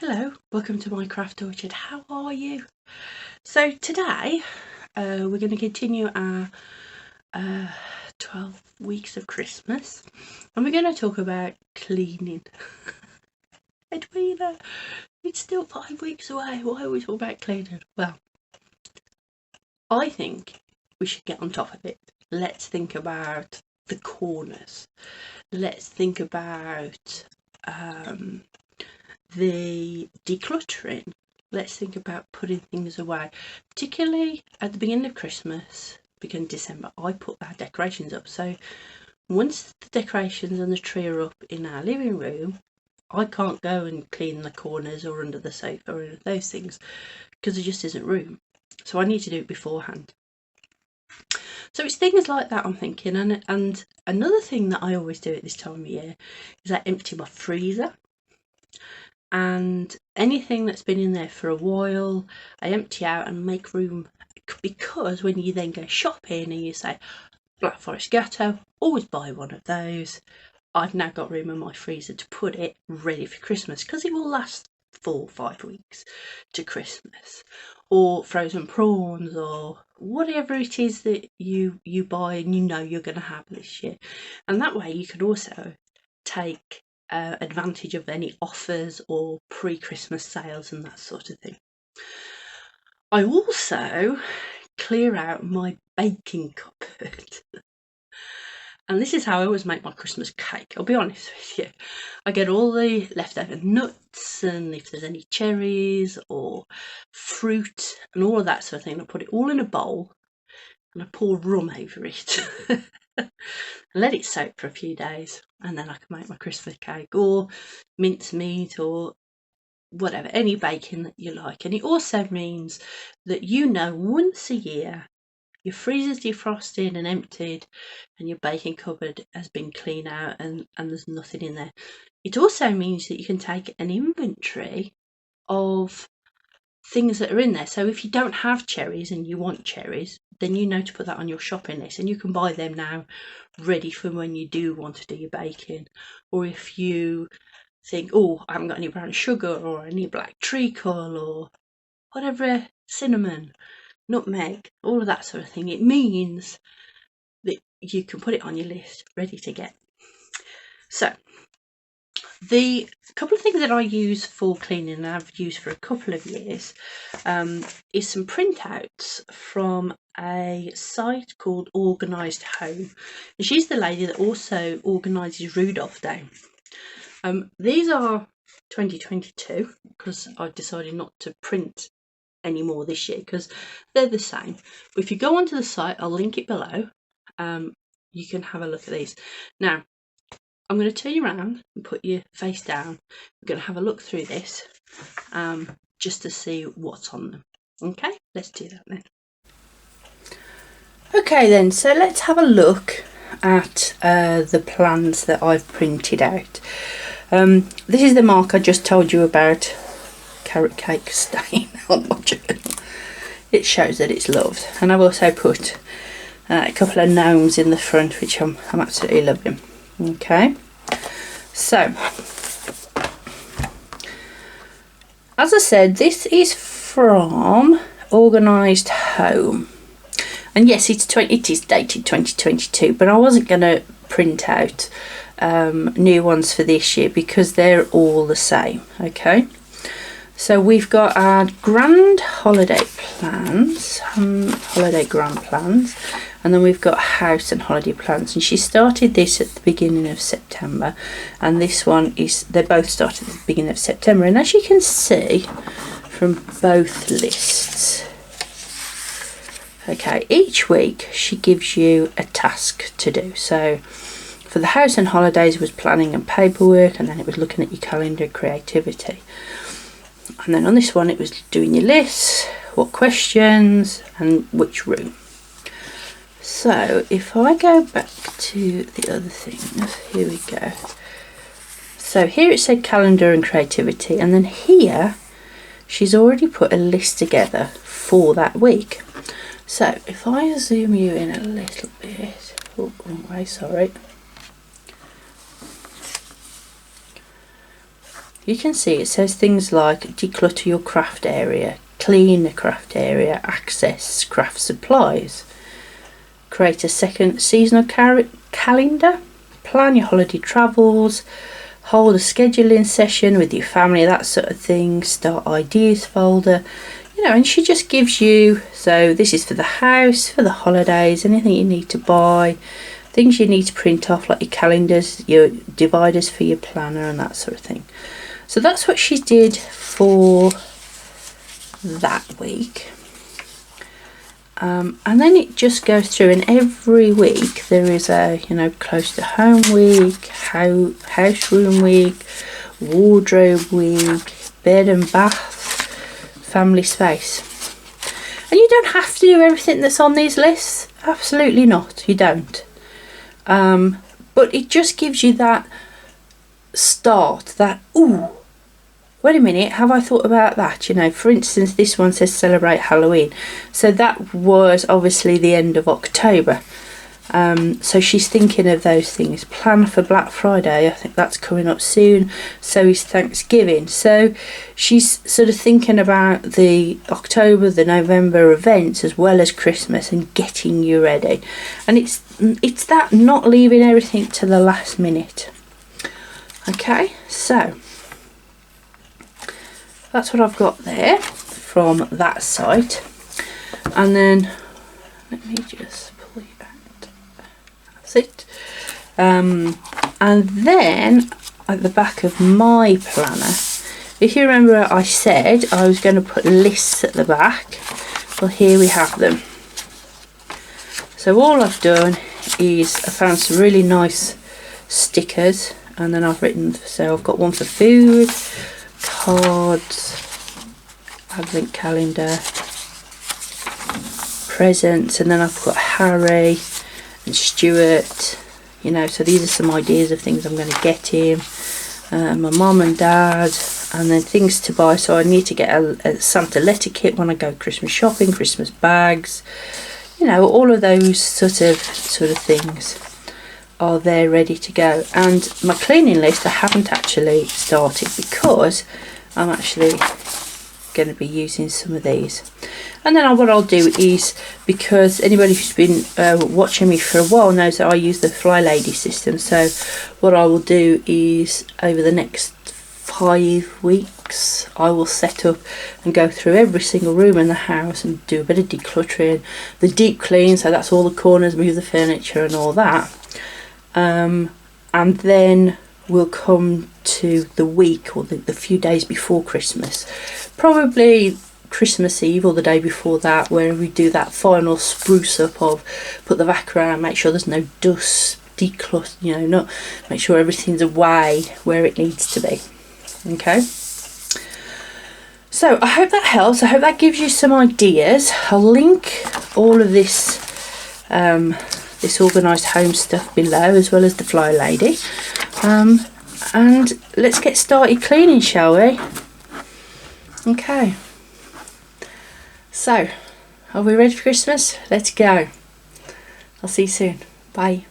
Hello, welcome to my craft orchard. How are you? So today we're going to continue our 12 weeks of Christmas, and we're going to talk about cleaning. Edwina, it's still 5 weeks away. Why are we talking about cleaning? Well, I think we should get on top of it. Let's think about the corners. Let's think about the decluttering. Let's think about putting things away, particularly at the beginning of Christmas, beginning of December. I put our decorations up, so once the decorations and the tree are up in our living room, I can't go and clean the corners or under the sofa or any of those things because there just isn't room. So I need to do it beforehand. So it's things like that I'm thinking. And another thing that I always do at this time of year is I empty my freezer. And anything that's been in there for a while, I empty out and make room, because when you then go shopping and you say Black Forest Gatto, always buy one of those, I've now got room in my freezer to put it ready for Christmas, because it will last 4 or 5 weeks to Christmas. Or frozen prawns, or whatever it is that you buy and you know you're going to have this year. And that way you can also take advantage of any offers or pre-Christmas sales and that sort of thing. I also clear out my baking cupboard. And this is how I always make my Christmas cake, I'll be honest with you. I get all the leftover nuts, and if there's any cherries or fruit and all of that sort of thing, I put it all in a bowl and I pour rum over it. Let it soak for a few days, and then I can make my Christmas cake or mincemeat or whatever, any baking that you like. And it also means that once a year your freezer's defrosted and emptied and your baking cupboard has been cleaned out and there's nothing in there. It also means that you can take an inventory of things that are in there. So if you don't have cherries and you want cherries, then you know to put that on your shopping list, and you can buy them now ready for when you do want to do your baking. Or if you think, oh, I haven't got any brown sugar or any black treacle or whatever, cinnamon, nutmeg, all of that sort of thing, it means that you can put it on your list ready to get. So the couple of things that I use for cleaning, and I've used for a couple of years, is some printouts from a site called Organised Home. And she's the lady that also organises Rudolph Day. These are 2022, because I've decided not to print anymore this year because they're the same. But if you go onto the site, I'll link it below. You can have a look at these. Now, I'm going to turn you around and put your face down. We're going to have a look through this just to see what's on them. Okay, let's do that then. Okay then, so let's have a look at the plans that I've printed out. This is the mark I just told you about, carrot cake stain on my journal. It shows that it's loved, and I've also put a couple of gnomes in the front, which I'm absolutely loving. Okay, so as I said, this is from Organised Home, and yes, it is dated 2022, but I wasn't going to print out new ones for this year because they're all the same. Okay, so we've got our grand holiday plans, holiday grand plans, and then we've got house and holiday plans. And she started this at the beginning of September, and this one they both started at the beginning of September. And as you can see from both lists, okay, each week she gives you a task to do. So for the house and holidays was planning and paperwork, and then it was looking at your calendar, creativity. And then on this one it was doing your lists, what questions, and which room. So if I go back to the other things, here we go. So here it said calendar and creativity, and then here she's already put a list together for that week. So if I zoom you in a little bit, oh, wrong way, sorry. you can see it says things like declutter your craft area, clean the craft area, access craft supplies, create a second seasonal calendar, plan your holiday travels, hold a scheduling session with your family, that sort of thing, start ideas folder, you know, and she just gives you, so this is for the house, for the holidays, anything you need to buy, things you need to print off like your calendars, your dividers for your planner and that sort of thing. So that's what she did for that week. And then it just goes through, and every week there is a, you know, close to home week, house room week, wardrobe week, bed and bath, family space. And you don't have to do everything that's on these lists, absolutely not, you don't. But it just gives you that start, that, ooh, wait a minute, have I thought about that? You know, for instance, this one says celebrate Halloween. So that was obviously the end of October. So she's thinking of those things. Plan for Black Friday, I think that's coming up soon. So is Thanksgiving. So she's sort of thinking about the October, the November events as well as Christmas and getting you ready. And it's that not leaving everything to the last minute. Okay, so that's what I've got there from that site. And then let me just pull it out. That's it. And then at the back of my planner, if you remember, I said I was going to put lists at the back. Well, here we have them. So all I've done is I found some really nice stickers, and then I've written, so I've got one for food, cards, advent calendar, presents, and then I've got Harry and Stuart, you know, so these are some ideas of things I'm going to get him, my mum and dad, and then things to buy. So I need to get a Santa letter kit when I go Christmas shopping, Christmas bags, you know, all of those sort of things are there ready to go. And my cleaning list I haven't actually started because I'm actually going to be using some of these. And then what I'll do is, because anybody who's been watching me for a while knows that I use the FlyLady system, so what I will do is over the next 5 weeks I will set up and go through every single room in the house and do a bit of decluttering, the deep clean, so that's all the corners, move the furniture and all that. And then we'll come to the week or the few days before Christmas, probably Christmas Eve or the day before that, where we do that final spruce up of put the vac around, make sure there's no dust, declutter, you know, not make sure everything's away where it needs to be. Okay, so I hope that helps. I hope that gives you some ideas. I'll link all of this this organised home stuff below, as well as the FlyLady, and let's get started cleaning, shall we? Okay, so are we ready for Christmas? Let's go. I'll see you soon. Bye.